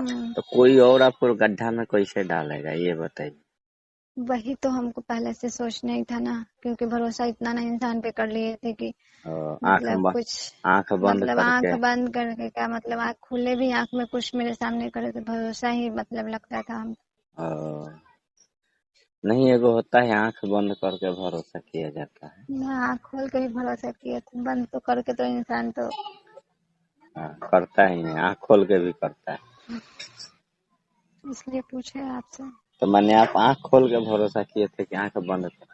तो कोई और आपको गड्ढा में कैसे डालेगा ये बताइए। वही तो हमको पहले से सोचना ही था ना, क्योंकि भरोसा इतना ना इंसान पे कर लिए थे कि आंख मतलब कुछ आंख बंद मतलब करके। आंख बंद करके क्या मतलब, आंख खुले भी आंख में कुछ मेरे सामने करे तो भरोसा ही मतलब लगता था हम। अ, नहीं, एगो होता है आंख बंद करके भरोसा किया जाता है। ना आंख खोल के भी भरोसा किए थे, बंद तो करके तो इंसान तो करता ही है, आंख खोल के भी करता है। इसलिए पूछे आपसे। तो मैंने आप आंख खोल के भरोसा किए थे कि आंख बंद कर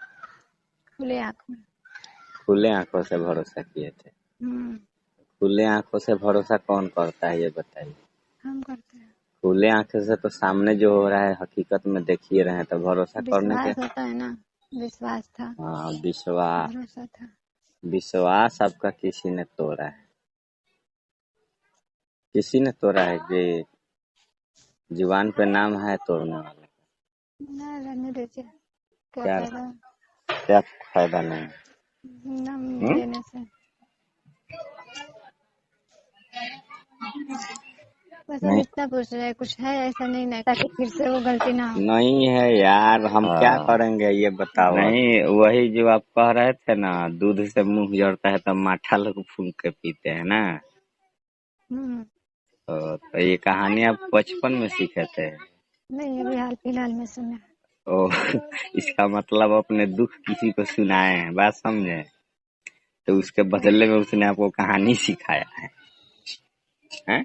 खुले आंख में। खुले आंखों से भरोसा किए थे। हम्म। खुले आंखों से भरोसा कौन करता है ये बताइए। हम करते हैं। खुले आंखें से तो सामने जो हो रहा है हकीकत में देख ही रहे हैं, तो भरोसा करने के। विश्वास होता है ना, विश्वास था, हाँ, विश्वास। भरोसा था। विश्वास आपका किसी ने तोड़ा है। किसी ने तोड़ा है कि जुबान पे नाम है तोड़ने वाले। ना रहने दीजिए, क्या क्या फायदा क्या फायदा नहीं। नाम हम्म? लेने से। बस हम नहीं, इतना पूछ रहे हैं, कुछ है ऐसा नहीं ना ताकि फिर से वो गलती ना हो। नहीं है यार, हम क्या करेंगे ये बताओ। नहीं, वही जो आप कह रहे थे ना, दूध से मुंह जड़ता है तो माठा लोग फूंक के पीते हैं ना। हम्म। तो ये कहानी आप बचपन में सीखे थे। नहीं, अभी हाल फिलहाल में सुना। ओ इसका मतलब अपने दुख किसी को सुनाए हैं, बात समझे। तो उसके बदले में उसने आपको कहानी सिखाया है, हैं?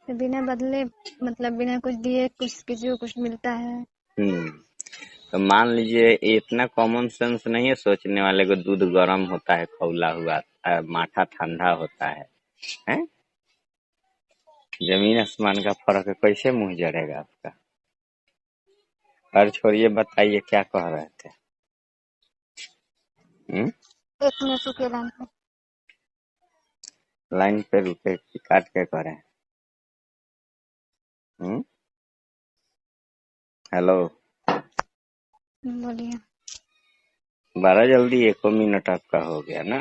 तो बिना बदले मतलब बिना कुछ दिए कुछ किसी को कुछ मिलता है। हम्म। तो मान लीजिए इतना कॉमन सेंस नहीं है सोचने वाले को, दूध गर्म होता है खौला हुआ, माठा ठंडा होता है, हैं? जमीन आसमान का फर्क है, कैसे मुंह जड़ेगा आपका। और छोड़िए, बताइए क्या कह रहे थे। हम्म? एक मिनट रुके लाइन पे। लाइन पे रुके कि काट के करें। हम्म? हेलो। बोलिए। बड़ा जल्दी 1 मिनट आपका हो गया ना,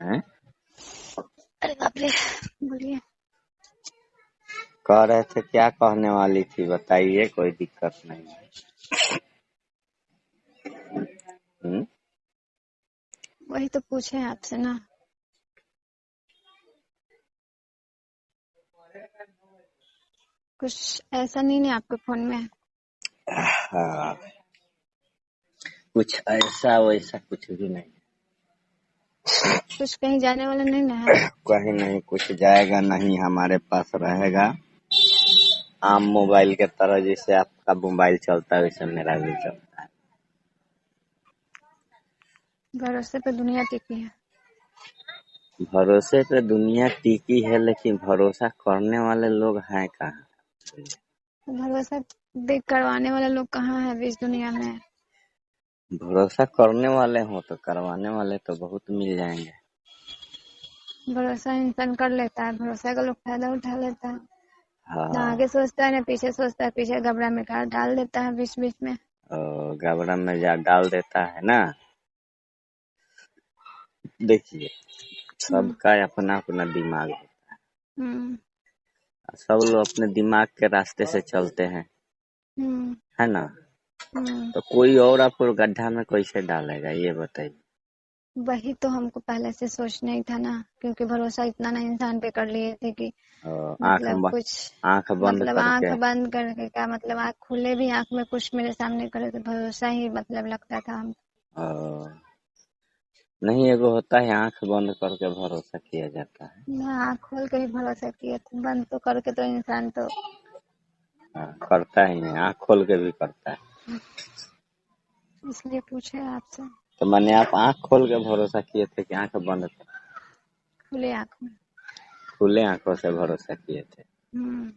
हैं? अरे बाप रे, बोलिए। कह रहे थे क्या कहने वाली थी बताइए, कोई दिक्कत नहीं है। हम्म? वही तो पूछे आपसे ना। कुछ ऐसा नहीं है आपके फोन में। हाँ, कुछ ऐसा वैसा कुछ भी नहीं। कुछ कहीं जाने वाला नहीं ना है। कहीं नहीं कुछ जाएगा, नहीं हमारे पास रहेगा। आम मोबाइल के तरह जैसे आपका मोबाइल चलता है वैसे मेरा भी चलता है। भरोसे पे दुनिया टिकी है। भरोसे पे दुनिया टिकी है, लेकिन भरोसा करने वाले लोग हैं कहाँ। तो भरोसा देख करवाने वाले लोग कहाँ है अभी इस दुनिया में। भरोसा करने वाले हो तो करवाने वाले तो बहुत मिल जाएंगे। भरोसा इंसान कर लेता है, भरोसा का लोग फायदा उठा लेता है। ना हाँ। आगे सोचता है ना पीछे सोचता है, पीछे गबरा में कार डाल देता है बीच बीच में। गबरा में जा डाल देता है ना। देखिए, हम्म। सबका अपना अपना दिमाग है। हम्म। सब लोग अपने दिमाग के रास्ते से चलते हैं, हम्म। है ना। हम्म। तो कोई और आपको गड्ढा में कैसे डालेगा ये बताइए। वही तो हमको पहले से सोचना ही था ना, क्योंकि भरोसा इतना ना इंसान पे कर लिए थे कि आंख मतलब कुछ आंख बंद मतलब करके। आंख बंद करके क्या मतलब, आंख खुले भी आंख में कुछ मेरे सामने करे तो भरोसा ही मतलब लगता था हम। अ, नहीं, एगो होता है आंख बंद करके भरोसा किया जाता है। ना आंख खोल के भी भरोसा किए थे, बंद तो करके तो इंसान तो करता ही है, आंख खोल के भी करता है। इसलिए पूछे आपसे। तो मैंने आप आंख खोल के भरोसा किए थे कि आंख बंद कर खुले आंख में। खुले आंखों से भरोसा किए थे। हम्म।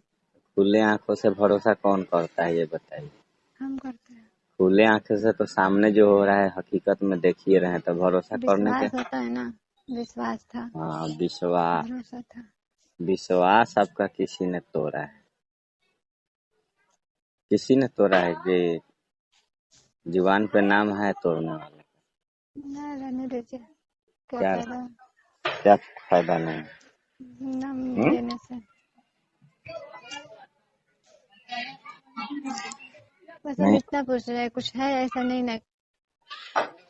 खुले आंखों से भरोसा कौन करता है ये बताइए। हम करते हैं। खुले आंखें से तो सामने जो हो रहा है हकीकत में देख ही रहे हैं, तो भरोसा करने के। विश्वास होता है ना, विश्वास था, हाँ, विश्वास। भरोसा था। विश्वास आपका किसी ने तोड़ा है। किसी ने तोड़ा है कि जुबान पे नाम है तोड़ने वाले। ना रहने दीजिए, क्या क्या फायदा क्या फायदा नहीं। नाम हम्म? लेने से। बस हम नहीं इतना पूछ रहे हैं, कुछ है ऐसा नहीं ना।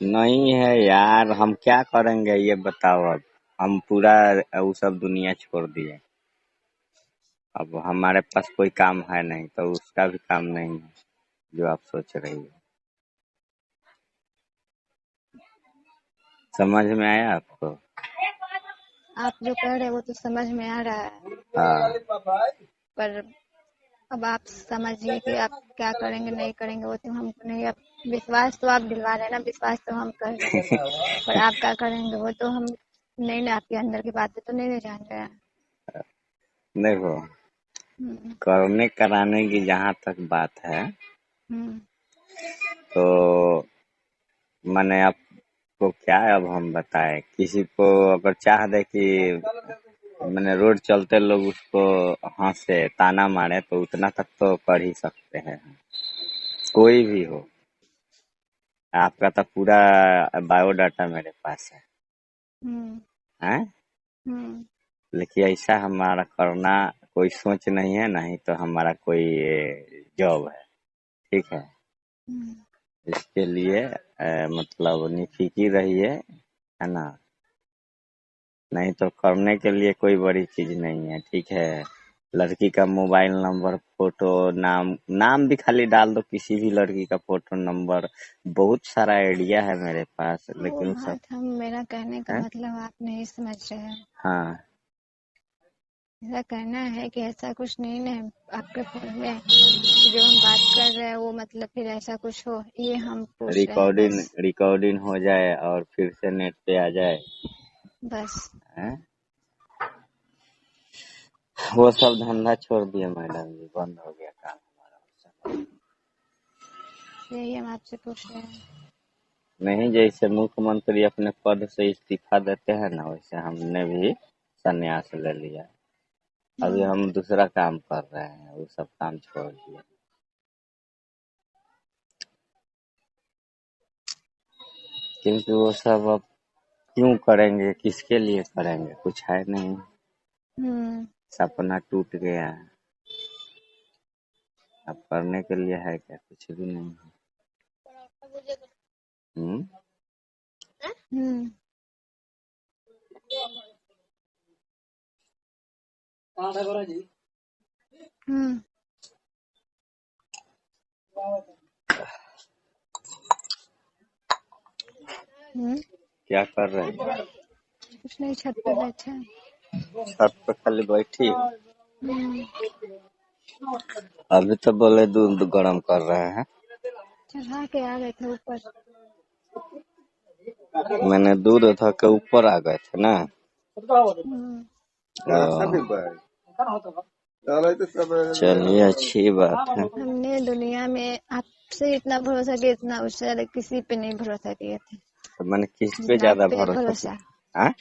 नहीं है यार, हम क्या करेंगे ये बताओ। अब हम पूरा वो सब दुनिया छोड़ दिए। अब हमारे पास कोई काम है नहीं, तो उसका भी काम नहीं है जो आप सोच रही हो। समझ में आया आपको? आप जो कह रहे हैं वो तो समझ में आ रहा है, हाँ। पर अब आप समझिए कि आप क्या करेंगे नहीं करेंगे वो तो हमको नहीं। अब विश्वास तो आप दिलवा रहे हैं ना, विश्वास तो हम कर रहे हैं, पर आप क्या करेंगे वो तो हम नहीं ना, आपके अंदर की बातें तो नहीं जान रहे हैं। देखो, हम्म, करने कराने की जहाँ तक बात है, हम्म, तो मैंने आपको क्या अब हम बताएं। किसी को अगर चाह दे कि मैंने रोड चलते लोग उसको हंसे ताना मारे, तो उतना तक तो कर ही सकते हैं। कोई भी हो। आपका तो पूरा बायोडाटा मेरे पास है। हम्म, हैं? हम्म, लेकिन ऐसा हमारा करना कोई सोच नहीं है, नहीं तो हमारा कोई जॉब है। ठीक है। हम्म, इसके लिए मतलब निफिकी रहिए, है ना। नहीं तो करने के लिए कोई बड़ी चीज नहीं है। ठीक है। लड़की का मोबाइल नंबर, फोटो, नाम नाम भी खाली डाल दो, किसी भी लड़की का फोटो, नंबर, बहुत सारा आइडिया है मेरे पास, वो लेकिन सब बात हम, मेरा कहने का है। मतलब आप नहीं समझ रहे हैं। हाँ। मेरा कहना है कि ऐसा कुछ नहीं है आपके फोन में कि जो हम बात कर रहे हैं वो मतलब फिर ऐसा कुछ हो, ये हम पूछ रहे हैं रिकॉर्डिंग बस। रिकॉर्डिंग हो जाए और फिर से नेट पे आ जाए। बस हैं? वो सब धंधा छोड़ दिए मैडम जी, बंद हो गया काम हमारा। यही हम आपसे पूछ रहे हैं। नहीं, जैसे मुख्यमंत्री अपने पद से इस्तीफा देते हैं ना, वैसे हमने भी संन्यास ले लिया। अभी हम्म, हम दूसरा काम कर रहे हैं, वो सब काम छोड़ दिए। क्योंकि वो सब अब क्यों करेंगे, किसके लिए करेंगे, कुछ है नहीं। हम्म, सपना टूट गया है। अब करने के लिए है क्या? कुछ भी नहीं है। हम्म। हम्म, हम्म, हम्म, क्या कर रहे हैं? कुछ नहीं, छत पे बैठे हैं। छत पे खाली बैठी हो? हम्म, अभी तो बोले दूध गर्म कर रहे हैं। चढ़ा के आ गए थे ऊपर। मैंने दूध उठा के ऊपर आ गए थे ना। हम्म, चलिए, अच्छी बात है। हमने दुनिया में आपसे इतना भरोसा किया, इतना उससे ज्यादा किसी पे नहीं भरोसा किए थे। तो मैंने किस पे जितना आप ज्यादा पे भरोसा भरोसा, किया? हाँ?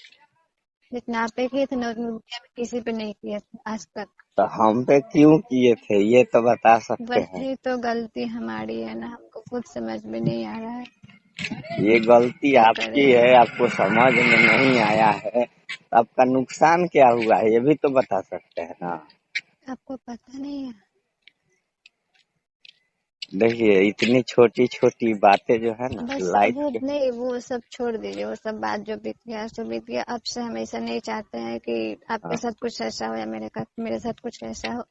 जितना आप पे किए थे ना, उतना दुनिया में किसी पे नहीं किए थे आज तक। तो हम पे क्यों किए थे ये तो बता सकते हैं। वही तो गलती हमारी है ना, हमको खुद समझ में नहीं आ रहा है ये गलती क्या आपकी करें। है, आपको समझ में नहीं आया है। आपका नुकसान क्या हुआ है ये भी तो बता सकते हैं ना। आपको पता नहीं है। देखिए, इतनी छोटी छोटी बातें जो है ना बस अब लाइफ वो के। नहीं, वो सब छोड़ दीजिए, वो सब बात जो बीत गया सो बीत गया। अब से हम ऐसा नहीं चाहते हैं कि आपके हाँ। साथ कुछ ऐसा हो या मेरे साथ कुछ ऐसा हो।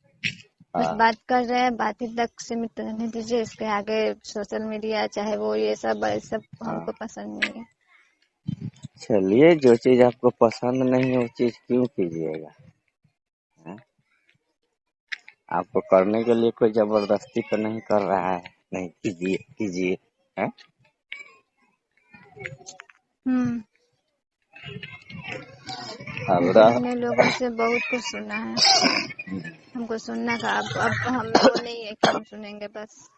बस हाँ। बात कर रहे हैं, बात ही तक सीमित रहने दीजिए। इसके आगे सोशल मीडिया चाहे वो ये सब हाँ। हमको पसंद नहीं है। चलिए, जो चीज आपको पसंद नहीं है वो चीज क्यों कीजिएगा। हैं? आपको करने के लिए कोई जबरदस्ती तो नहीं कर रहा है। नहीं, कीजिए कीजिए। हैं? हम्म, अब देखिए हमने लोगों से बहुत कुछ सुना है, हमको सुनना का अब हम वो नहीं है कि हम सुनेंगे बस।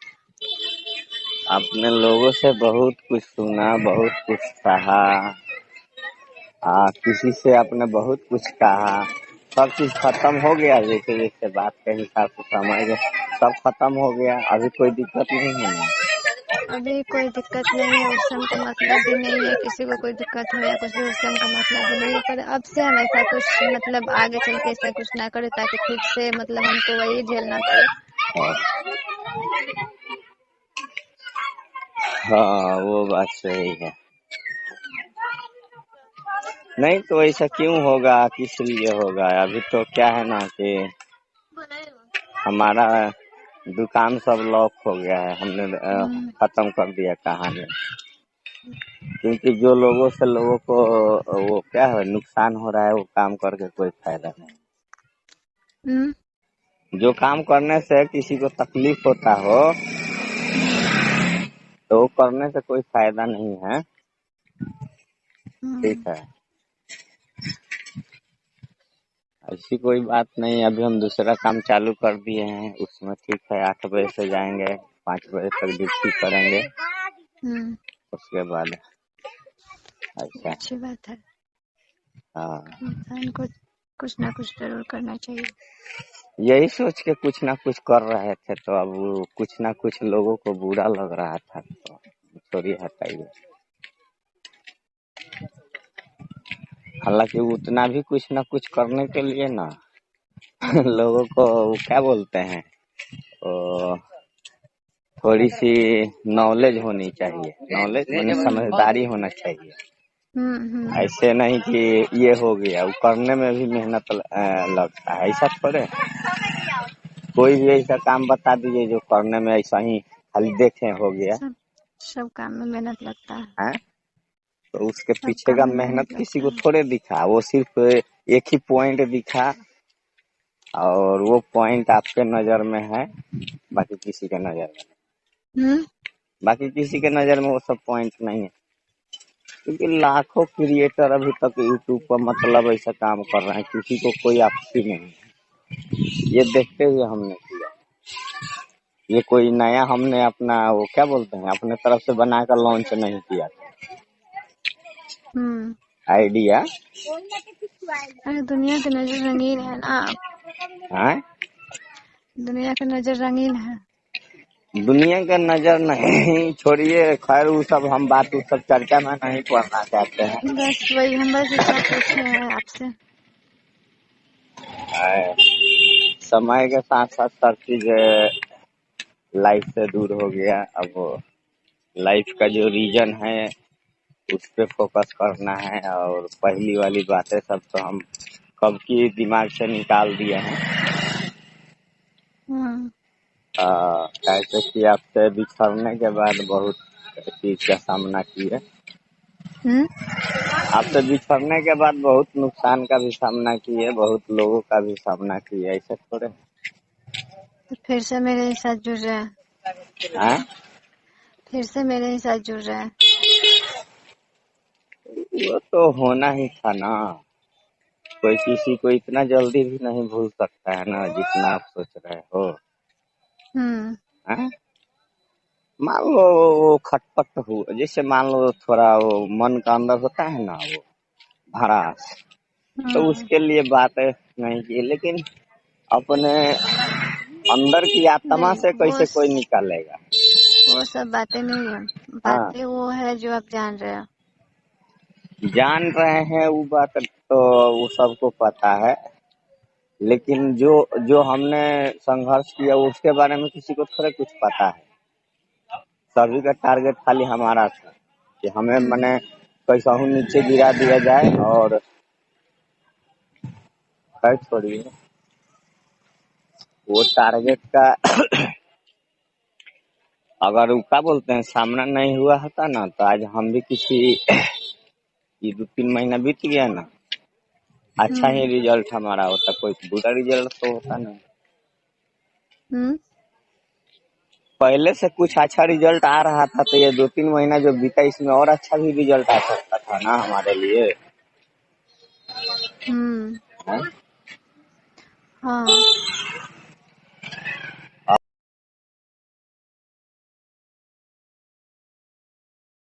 आपने लोगों से बहुत कुछ सुना, बहुत कुछ कहा। किसी से आपने बहुत कुछ कहा। सब चीज खत्म हो गया, जैसे जैसे बात के हिसाब से समझ सब खत्म हो गया। अभी कोई दिक्कत नहीं है ना। अभी कोई दिक्कत नहीं है, उससे हमको मतलब भी नहीं है, किसी को कोई दिक्कत हो या कुछ भी, उससे हमको मतलब भी नहीं है। पर अब से हम ऐसा कुछ मतलब आगे चल के ऐसा कुछ ना करें, ताकि फिर से मतलब हमको वही झेलना पड़े। और हाँ वो बात सही है। नहीं तो ऐसा क्यों होगा, किस लिए होगा? अभी तो क्या है ना कि हमारा दुकान सब लॉक हो गया है, हमने खत्म कर दिया कहानी। क्योंकि जो लोगों से लोगों को वो क्या है नुकसान हो रहा है, वो काम करके कोई फायदा नहीं। हम्म। जो काम करने से किसी को तकलीफ होता हो तो वो करने से कोई फायदा नहीं है। ठीक है, ऐसी कोई बात नहीं। अभी हम दूसरा काम चालू कर दिए हैं, उसमें ठीक है 8 बजे से जाएंगे, 5 बजे तक ड्यूटी करेंगे, उसके बाद ऐसा। अच्छी बात है। हाँ, इंसान को कुछ ना कुछ जरूर करना चाहिए। यही सोच के कुछ ना कुछ कर रहे थे, तो अब वो कुछ ना कुछ लोगों को बुरा लग रहा था, तो छोड़िए हटाइए। हालांकि उतना भी कुछ ना कुछ करने के लिए ना लोगों को वो क्या बोलते हैं, वो थोड़ी सी नॉलेज होनी चाहिए। नॉलेज माने समझदारी होना चाहिए। ऐसे नहीं कि ये हो गया, वो करने में भी मेहनत लगता है। ऐसा थोड़े कोई भी ऐसा काम बता दीजिए जो करने में ऐसा ही खाली देखे हो गया सब काम में मेहनत लगता है, तो उसके सब पीछे काम का में मेहनत किसी लगता को है। थोड़े दिखा। वो सिर्फ एक ही पॉइंट दिखा और वो पॉइंट आपके नजर में है, बाकी किसी के नजर में बाकी किसी के नजर में वो सब पॉइंट नहीं है। क्योंकि लाखों क्रिएटर अभी तक यूट्यूब पर मतलब ऐसा काम कर रहे हैं, किसी को कोई आपत्ति नहीं है। ये देखते हुए हमने किया, ये कोई नया हमने अपना वो क्या बोलते हैं अपने तरफ से बनाकर लॉन्च नहीं किया था आइडिया। अरे दुनिया की नजर रंगीन है ना। हाँ, दुनिया की नजर रंगीन है। दुनिया का नजर नहीं, छोड़िए, खैर वो सब हम बात उस सब चर्चा में नहीं पढ़ना चाहते हैं। बस वही हम बस इतना पूछे हैं आपसे। समय के साथ साथ सब चीज लाइफ से दूर हो गया। अब लाइफ का जो रीजन है उस पे फोकस करना है, और पहली वाली बातें सब तो हम कब की दिमाग से निकाल दिए हैं। ऐसे कि आपसे बिछड़ने के बाद बहुत चीज का सामना किए। आपसे बिछड़ने के बाद बहुत नुकसान का भी सामना किए, बहुत लोगों का भी सामना किए। ऐसे थोड़े तो फिर से मेरे साथ जुड़ रहे हैं। फिर से मेरे साथ जुड़ रहे हैं। वो तो होना ही था ना। कोई किसी को इतना जल्दी भी नहीं भूल सकता है ना, जितना आप सोच रहे हो। मान लो वो खटपट हुआ, जैसे मान लो थोड़ा वो मन का अंदर होता है ना वो भड़ास, तो उसके लिए बात नहीं की। लेकिन अपने अंदर की आत्मा से कैसे कोई निकालेगा? वो सब बातें नहीं है। बातें वो है जो आप जान रहे हो। जान रहे हैं वो बात तो वो सबको पता है, लेकिन जो जो हमने संघर्ष किया उसके बारे में किसी को थोड़ा कुछ पता है। सभी का टारगेट खाली हमारा था कि हमें मने कैसा हूँ नीचे गिरा दिया जाए। और छोड़िए वो टारगेट का अगर वो क्या बोलते हैं सामना नहीं हुआ होता ना, तो आज हम भी किसी ये 2-3 महीना बीत गया ना, अच्छा ही रिजल्ट हमारा होता, कोई बुरा रिजल्ट तो होता नहीं। पहले से कुछ अच्छा रिजल्ट आ रहा था, तो ये 2-3 महीना जो बीता इसमें और अच्छा भी रिजल्ट आ सकता था ना हमारे लिए। हाँ